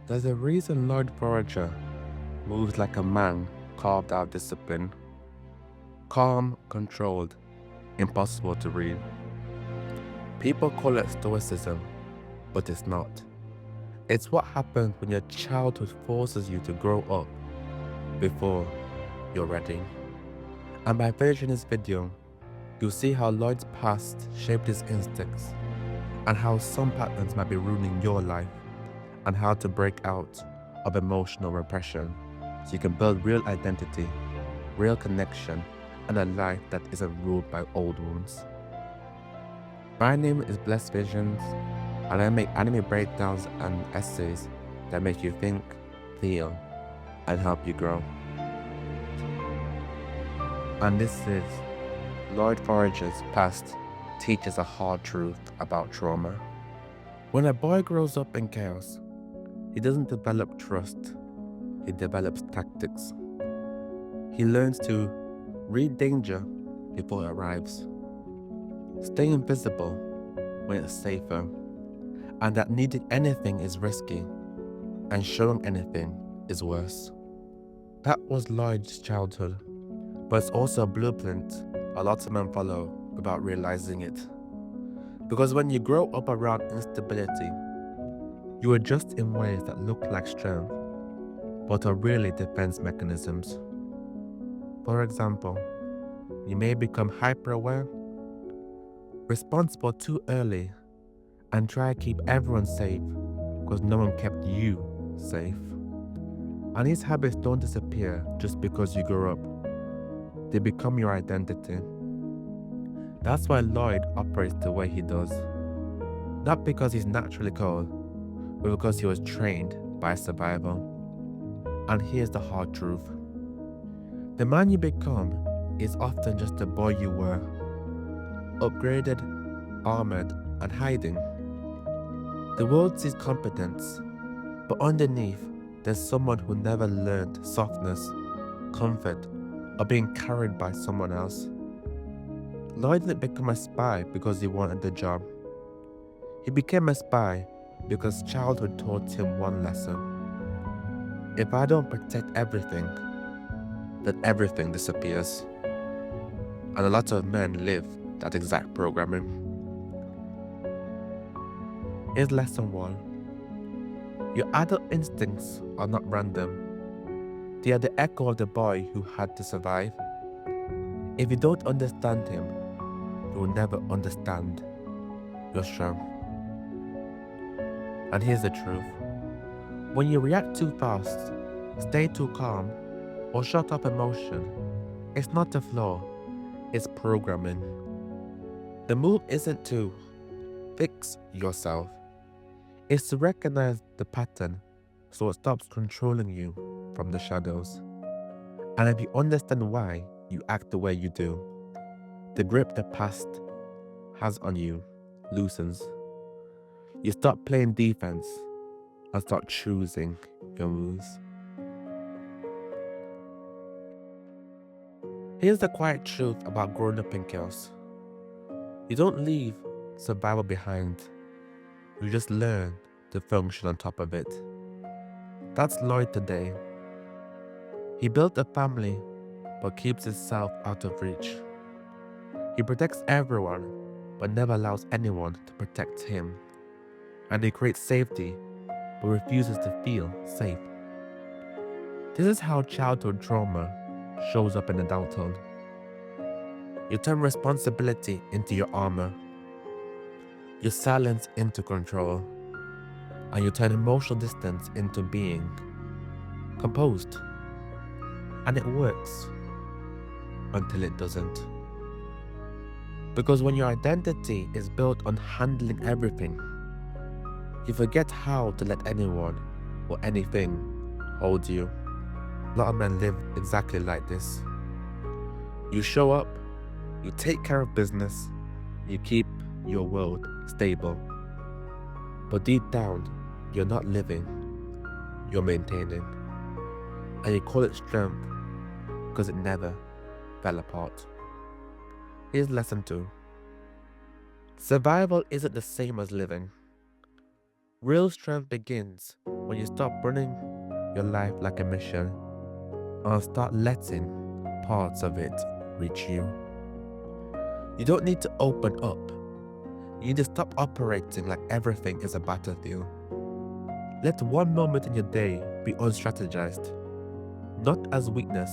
There's a reason Loid Forger moves like a man carved out of discipline. Calm, controlled, impossible to read. People call it stoicism, but it's not. It's what happens when your childhood forces you to grow up before you're ready. And by finishing this video, you'll see how Lloyd's past shaped his instincts, and how some patterns might be ruining your life, and how to break out of emotional repression so you can build real identity, real connection, and a life that isn't ruled by old wounds. My name is Blessed Visions, and I make anime breakdowns and essays that make you think, feel, and help you grow. And this is Loid Forger's past teaches a hard truth about trauma. When a boy grows up in chaos, he doesn't develop trust, he develops tactics. He learns to read danger before it arrives, stay invisible when it's safer, and that needing anything is risky, and showing anything is worse. That was Lloyd's childhood, but it's also a blueprint a lot of men follow without realizing it. Because when you grow up around instability, you adjust in ways that look like strength, but are really defense mechanisms. For example, you may become hyper-aware, responsible too early, and try to keep everyone safe because no one kept you safe. And these habits don't disappear just because you grow up. They become your identity. That's why Lloyd operates the way he does. Not because he's naturally cold, but because he was trained by survival. And here's the hard truth. The man you become is often just the boy you were. Upgraded, armored, and hiding. The world sees competence, but underneath, there's someone who never learned softness, comfort, or being carried by someone else. Lloyd didn't become a spy because he wanted the job. He became a spy because childhood taught him one lesson. If I don't protect everything, then everything disappears. And a lot of men live that exact programming. Here's lesson 1. Your adult instincts are not random. They are the echo of the boy who had to survive. If you don't understand him, you will never understand your strength. And here's the truth. When you react too fast, stay too calm, or shut up emotion, it's not a flaw, it's programming. The move isn't to fix yourself, it's to recognize the pattern so it stops controlling you from the shadows. And if you understand why you act the way you do, the grip the past has on you loosens. You stop playing defense and start choosing your moves. Here's the quiet truth about growing up in chaos. You don't leave survival behind. You just learn to function on top of it. That's Lloyd today. He built a family, but keeps himself out of reach. He protects everyone, but never allows anyone to protect him. And he creates safety, but refuses to feel safe. This is how childhood trauma shows up in adulthood. You turn responsibility into your armor, you silence into control, and you turn emotional distance into being composed. And it works until it doesn't. Because when your identity is built on handling everything, you forget how to let anyone or anything hold you. A lot of men live exactly like this. You show up, you take care of business, you keep your world stable. But deep down, you're not living, you're maintaining. And you call it strength because it never fell apart. Here's lesson 2. Survival isn't the same as living. Real strength begins when you stop running your life like a mission and start letting parts of it reach you. You don't need to open up. You need to stop operating like everything is a battlefield. Let one moment in your day be unstrategized, not as weakness,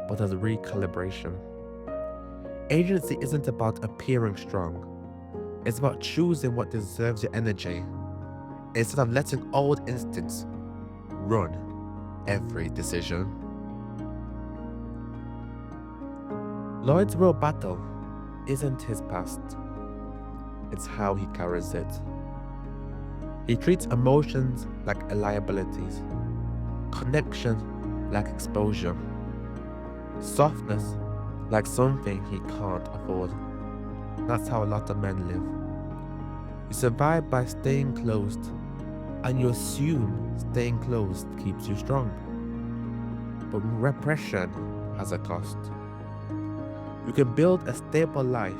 but as recalibration. Agency isn't about appearing strong. It's about choosing what deserves your energy instead of letting old instincts run every decision. Lloyd's real battle isn't his past, it's how he carries it. He treats emotions like liabilities, connection like exposure, softness like something he can't afford. That's how a lot of men live. You survive by staying closed, and you assume staying closed keeps you strong. But repression has a cost. You can build a stable life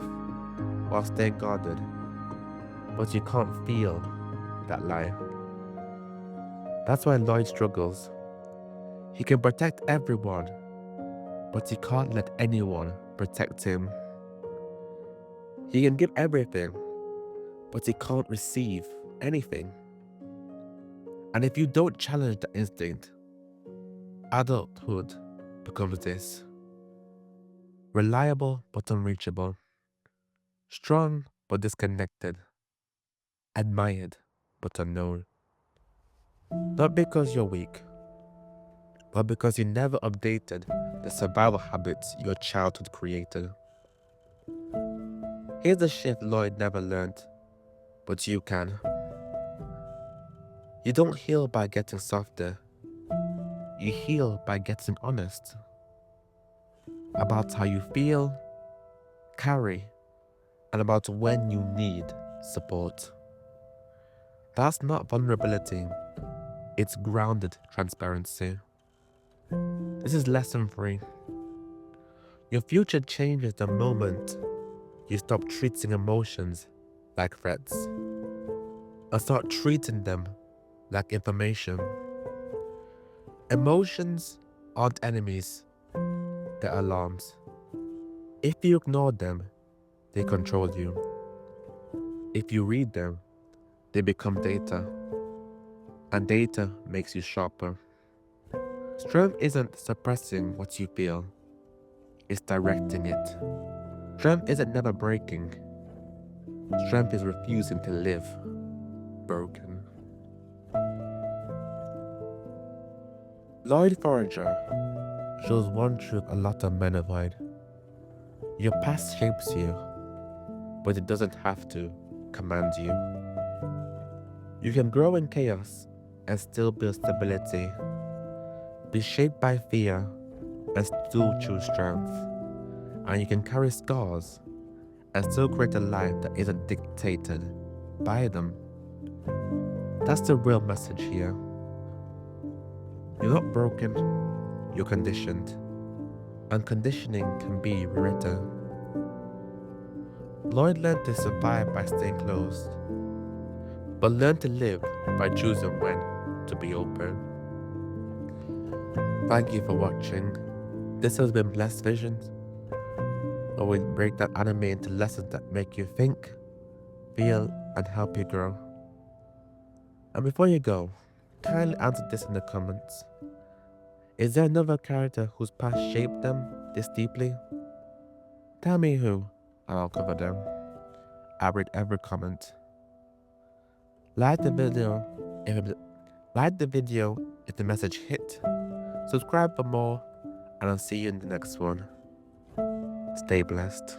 while staying guarded, but you can't feel that life. That's why Lloyd struggles. He can protect everyone, but he can't let anyone protect him. He can give everything, but he can't receive anything. And if you don't challenge the instinct, adulthood becomes this: reliable but unreachable, strong but disconnected, admired but unknown. Not because you're weak, but because you never updated the survival habits your childhood created. Here's the shift Lloyd never learned, but you can. You don't heal by getting softer. You heal by getting honest about how you feel, carry, and about when you need support. That's not vulnerability, it's grounded transparency. This is lesson 3. Your future changes the moment you stop treating emotions like threats and start treating them like information. Emotions aren't enemies, they're alarms. If you ignore them, they control you. If you read them, they become data, and data makes you sharper. Strength isn't suppressing what you feel, it's directing it. Strength isn't never breaking. Strength is refusing to live broken. Loid Forger shows one truth a lot of men avoid. Your past shapes you, but it doesn't have to command you. You can grow in chaos and still build stability. Be shaped by fear and still choose strength. And you can carry scars and still create a life that isn't dictated by them. That's the real message here. You're not broken, you're conditioned. And conditioning can be rewritten. Lloyd learned to survive by staying closed, but learned to live by choosing when to be open. Thank you for watching. This has been Blessed Visions, where we break that anime into lessons that make you think, feel, and help you grow. And before you go, kindly answer this in the comments. Is there another character whose past shaped them this deeply? Tell me who, and I'll cover them. I read every comment. Like the video if the message hit. Subscribe for more, and I'll see you in the next one. Stay blessed.